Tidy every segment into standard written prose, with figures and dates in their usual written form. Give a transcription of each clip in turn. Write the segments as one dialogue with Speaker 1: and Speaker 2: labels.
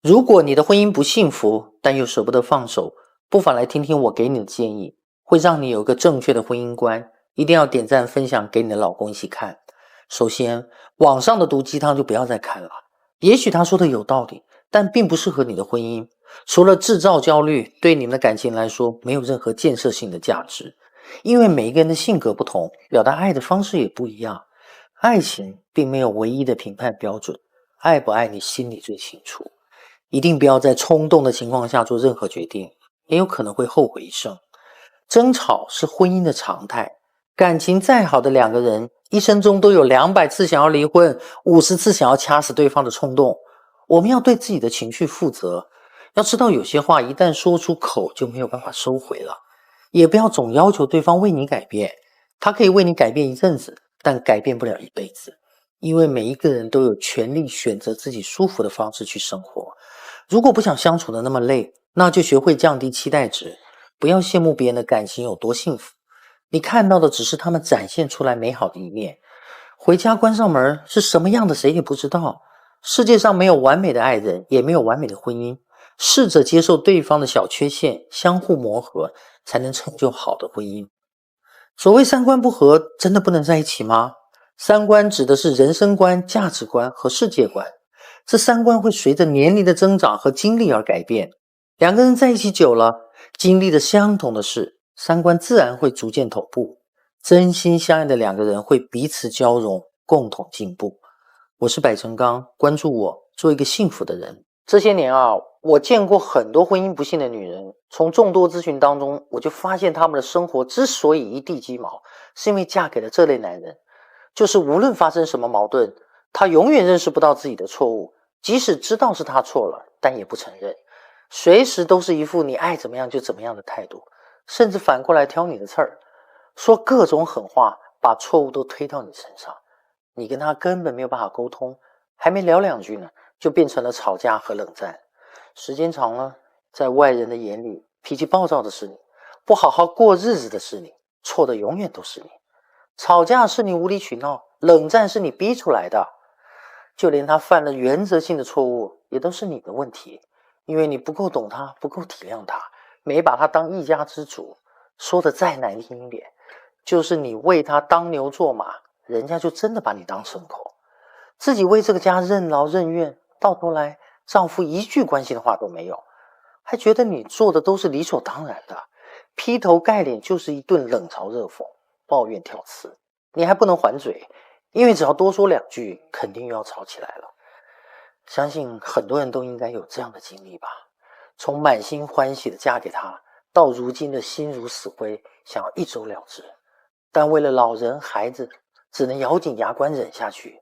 Speaker 1: 如果你的婚姻不幸福，但又舍不得放手，不妨来听听我给你的建议，会让你有个正确的婚姻观。一定要点赞分享给你的老公一起看。首先，网上的毒鸡汤就不要再看了，也许他说的有道理，但并不适合你的婚姻。除了制造焦虑，对你们的感情来说没有任何建设性的价值。因为每一个人的性格不同，表达爱的方式也不一样。爱情并没有唯一的评判标准，爱不爱你心里最清楚。一定不要在冲动的情况下做任何决定，也有可能会后悔一生。争吵是婚姻的常态，感情再好的两个人，一生中都有200次想要离婚，50次想要掐死对方的冲动。我们要对自己的情绪负责，要知道有些话一旦说出口就没有办法收回了。也不要总要求对方为你改变，他可以为你改变一阵子，但改变不了一辈子。因为每一个人都有权利选择自己舒服的方式去生活。如果不想相处的那么累，那就学会降低期待值，不要羡慕别人的感情有多幸福。你看到的只是他们展现出来美好的一面，回家关上门是什么样的谁也不知道。世界上没有完美的爱人，也没有完美的婚姻。试着接受对方的小缺陷，相互磨合，才能成就好的婚姻。所谓三观不合，真的不能在一起吗？三观指的是人生观、价值观和世界观。这三观会随着年龄的增长和经历而改变。两个人在一起久了，经历了相同的事，三观自然会逐渐同步。真心相爱的两个人会彼此交融，共同进步。我是百成刚，关注我，做一个幸福的人。这些年啊，我见过很多婚姻不幸的女人，从众多咨询当中，我就发现她们的生活之所以一地鸡毛，是因为嫁给了这类男人。就是无论发生什么矛盾，她永远认识不到自己的错误，即使知道是她错了，但也不承认，随时都是一副你爱怎么样就怎么样的态度，甚至反过来挑你的刺儿，说各种狠话，把错误都推到你身上。你跟他根本没有办法沟通，还没聊两句呢，就变成了吵架和冷战。时间长了，在外人的眼里，脾气暴躁的是你，不好好过日子的是你，错的永远都是你。吵架是你无理取闹，冷战是你逼出来的。就连他犯了原则性的错误，也都是你的问题，因为你不够懂他，不够体谅他，没把他当一家之主。说的再难听一点，就是你为他当牛做马，人家就真的把你当牲口。自己为这个家任劳任怨，到头来丈夫一句关心的话都没有，还觉得你做的都是理所当然的，劈头盖脸就是一顿冷嘲热讽，抱怨挑刺。你还不能还嘴，因为只要多说两句，肯定又要吵起来了。相信很多人都应该有这样的经历吧，从满心欢喜的嫁给他，到如今的心如死灰，想要一走了之，但为了老人孩子，只能咬紧牙关忍下去。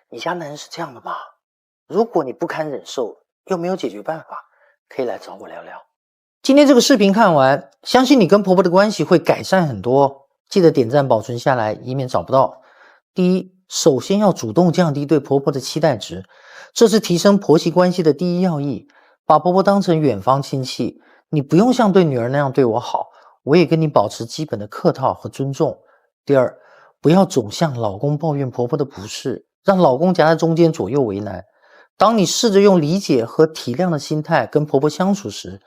Speaker 1: 你家男人是这样的吗？如果你不堪忍受，又没有解决办法，可以来找我聊聊。今天这个视频看完，相信你跟婆婆的关系会改善很多。记得点赞保存下来，以免找不到。第一，首先要主动降低对婆婆的期待值，这是提升婆媳关系的第一要义。把婆婆当成远方亲戚，你不用像对女儿那样对我好，我也跟你保持基本的客套和尊重。第二，不要总向老公抱怨婆婆的不是，让老公夹在中间左右为难。当你试着用理解和体谅的心态跟婆婆相处时，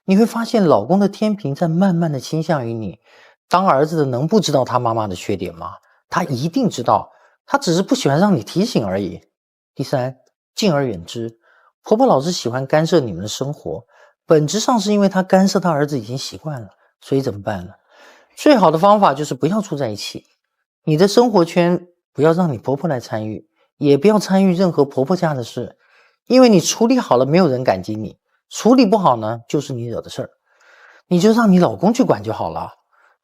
Speaker 1: 你会发现老公的天平在慢慢的倾向于你。当儿子的能不知道他妈妈的缺点吗？他一定知道，他只是不喜欢让你提醒而已。第三，敬而远之。婆婆老是喜欢干涉你们的生活，本质上是因为她干涉她儿子已经习惯了，所以怎么办呢？最好的方法就是不要住在一起，你的生活圈不要让你婆婆来参与，也不要参与任何婆婆家的事，因为你处理好了，没有人感激你；处理不好呢，就是你惹的事儿。你就让你老公去管就好了。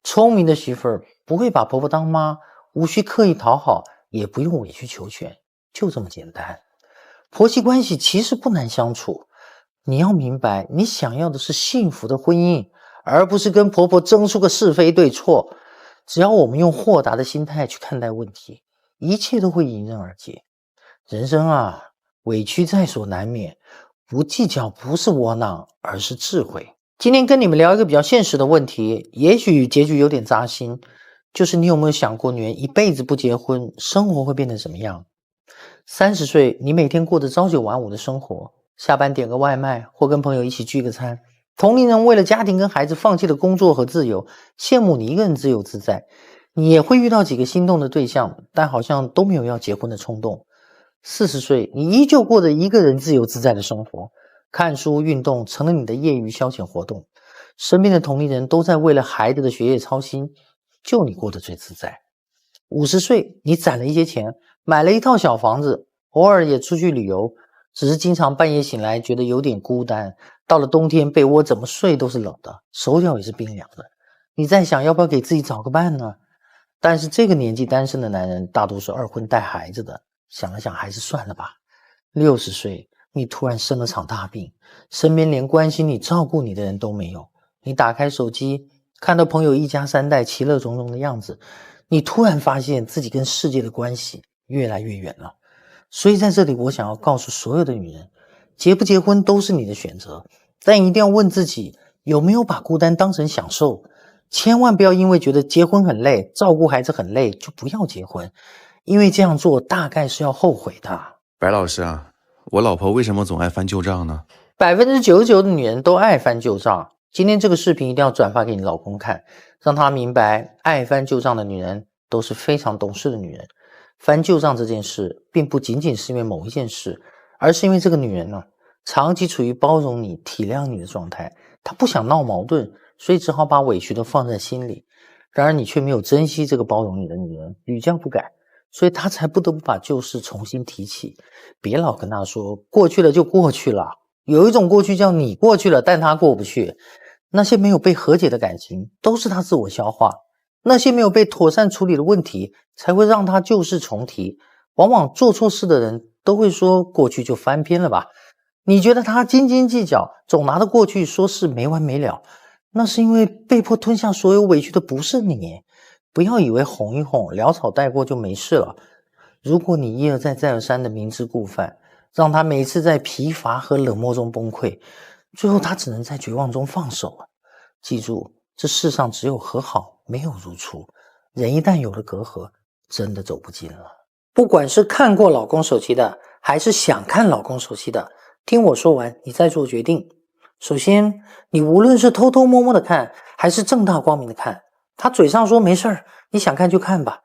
Speaker 1: 聪明的媳妇儿不会把婆婆当妈，无需刻意讨好，也不用委曲求全，就这么简单。婆媳关系其实不难相处，你要明白，你想要的是幸福的婚姻，而不是跟婆婆争出个是非对错。只要我们用豁达的心态去看待问题，一切都会迎刃而解。人生啊，委屈在所难免，不计较不是窝囊，而是智慧。今天跟你们聊一个比较现实的问题，也许结局有点扎心，就是你有没有想过，女人一辈子不结婚，生活会变成什么样？30岁，你每天过着朝九晚五的生活下班点个外卖或跟朋友一起聚个餐。同龄人为了家庭跟孩子放弃了工作和自由，羡慕你一个人自由自在。你也会遇到几个心动的对象，但好像都没有要结婚的冲动。40岁，你依旧过着一个人自由自在的生活，看书、运动成了你的业余消遣活动。身边的同龄人都在为了孩子的学业操心，就你过得最自在。50岁，你攒了一些钱，买了一套小房子，偶尔也出去旅游，只是经常半夜醒来觉得有点孤单。到了冬天，被窝怎么睡都是冷的，手脚也是冰凉的。你在想要不要给自己找个伴呢？但是这个年纪单身的男人大多是二婚带孩子的，想了想还是算了吧。60岁，你突然生了场大病，身边连关心你照顾你的人都没有。你打开手机，看到朋友一家3代其乐融融的样子，你突然发现自己跟世界的关系越来越远了。所以在这里我想要告诉所有的女人，结不结婚都是你的选择，但一定要问自己有没有把孤单当成享受。千万不要因为觉得结婚很累，照顾孩子很累，就不要结婚，因为这样做大概是要后悔的。
Speaker 2: 白老师啊，我老婆为什么总爱翻旧账呢
Speaker 1: ？99%的女人都爱翻旧账。今天这个视频一定要转发给你老公看，让他明白爱翻旧账的女人都是非常懂事的女人。翻旧账这件事并不仅仅是因为某一件事，而是因为这个女人呢，长期处于包容你、体谅你的状态，她不想闹矛盾，所以只好把委屈都放在心里。然而你却没有珍惜这个包容你的女人，屡教不改，所以她才不得不把旧事重新提起。别老跟她说过去了就过去了，有一种过去叫你过去了，但她过不去。那些没有被和解的感情都是她自我消化，那些没有被妥善处理的问题才会让她旧事重提。往往做错事的人都会说过去就翻篇了吧。你觉得他斤斤计较，总拿着过去说事没完没了，那是因为被迫吞下所有委屈的不是你。不要以为哄一哄，潦草带过就没事了。如果你一而再再而三的明知故犯，让他每次在疲乏和冷漠中崩溃，最后他只能在绝望中放手了。记住，这世上只有和好，没有如初。人一旦有了隔阂，真的走不近了。不管是看过老公手机的，还是想看老公手机的，听我说完，你再做决定。首先，你无论是偷偷摸摸的看，还是正大光明的看，他嘴上说没事儿，你想看就看吧，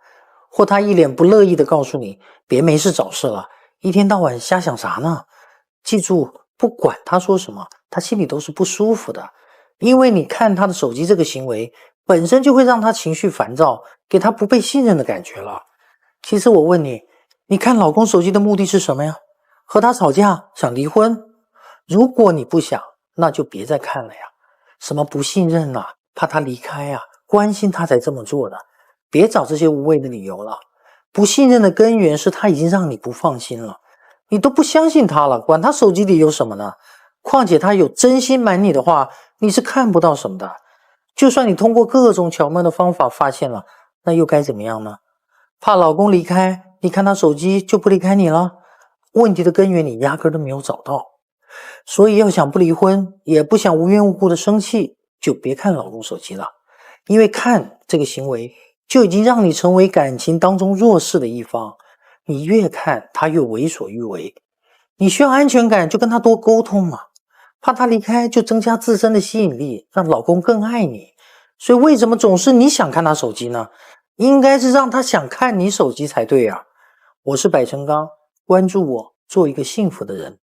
Speaker 1: 或他一脸不乐意的告诉你，别没事找事了，一天到晚瞎想啥呢？记住，不管他说什么，他心里都是不舒服的，因为你看他的手机这个行为，本身就会让他情绪烦躁，给他不被信任的感觉了。其实我问你，你看老公手机的目的是什么呀？和他吵架，想离婚？如果你不想，那就别再看了呀。什么不信任啊，怕他离开啊，关心他才这么做的。别找这些无谓的理由了。不信任的根源是他已经让你不放心了，你都不相信他了，管他手机里有什么呢？况且他有真心瞒你的话，你是看不到什么的。就算你通过各种巧妙的方法发现了，那又该怎么样呢？怕老公离开，你看他手机就不离开你了？问题的根源你压根都没有找到。所以要想不离婚，也不想无缘无故的生气，就别看老公手机了。因为看这个行为就已经让你成为感情当中弱势的一方，你越看他越为所欲为。你需要安全感，就跟他多沟通嘛。怕他离开，就增加自身的吸引力，让老公更爱你。所以为什么总是你想看他手机呢？应该是让他想看你手机才对啊。我是百成刚，关注我，做一个幸福的人。